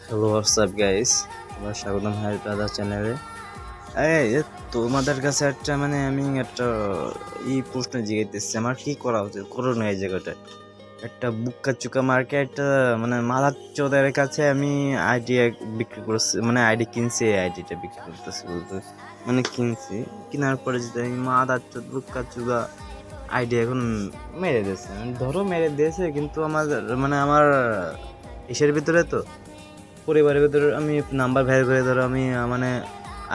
Hello WhatsApp guys, তোমার স্বাগতম high দাদা চ্যানেলে। তোমাদের কাছে একটা আমি একটা প্রশ্ন জিজ্ঞাসা, আমার কি করা উচিত করো না এই জায়গাটায়? একটা বুক্কা চুকা মার্কে একটা মাদার চোদের কাছে আমি আইডি বিক্রি করছি, আইডি কিনছি, এই আইডিটা বিক্রি করতেছি বলতে কিনছি। কেনার পরে যদি আমি মাদার চোদ বুক্কা চুকা আইডি এখন মেরে দিয়েছে, ধরো মেরে দিয়েছে, কিন্তু আমার ইসের ভিতরে তো পরিবারের ভিতরে আমি নাম্বার ভ্যারি করে ধরো আমি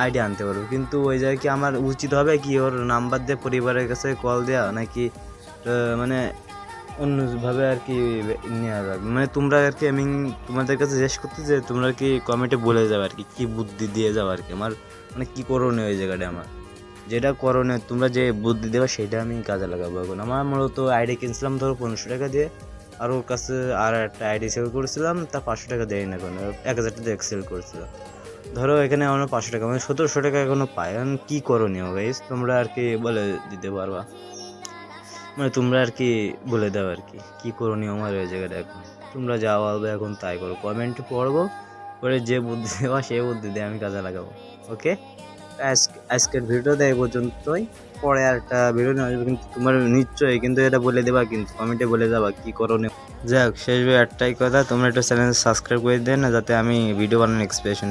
আইডি আনতে পারবো, কিন্তু ওই জায়গায় কি আমার উচিত হবে কি ওর নাম্বার দিয়ে পরিবারের কাছে কল দেওয়া, নাকি মানে অন্যভাবে আর কি নেওয়া যাবে? তোমরা আর কি আমি তোমাদের কাছে জিজ্ঞেস করতে যে তোমরা কি কমেন্টে বলে যাবে আর কি কি বুদ্ধি দিয়ে যাবে আর কি আমার কি করণীয় ওই জায়গাটা। আমার যেটা করণীয় তোমরা যে বুদ্ধি দেবে সেটা আমি কাজে লাগাবো। এখন আমার মূলত আইডি কিনছিলাম ধরো 1500 টাকা দিয়ে, আর ওর কাছে আর একটা আইডি সেল করেছিলাম, তা 500 টাকা দেয় না, এখন 1000 টাকা সেল করেছিলাম। ধরো এখানে আমার 500 টাকা 1700 টাকা এখনো পাই। এখন কি করণীয় গাইস তোমরা আর কি বলে দিতে পারবা? তোমরা আর কি বলে দাও আর কি কি করণীয় আমার ওই জায়গাটা। এখন তোমরা যা বলবে এখন তাই করো, কমেন্ট পড়বো, পরে যে বুদ্ধি দেওয়া সেই বুদ্ধি দিয়ে আমি কাজে লাগাবো। ওকে, আজকের ভিডিওটা এই পর্যন্তই। পরে আর একটা ভিডিও নিয়ে আসবো, কিন্তু তোমার নিশ্চয়ই কিন্তু এটা বলে দেবা, কিন্তু কমেন্টে বলে যাবা কি করণীয়। যাক, শেষ একটাই কথা, তোমরা একটা চ্যানেল সাবস্ক্রাইব করে দেন না, যাতে আমি ভিডিও বানানোর এক্সপ্রেশন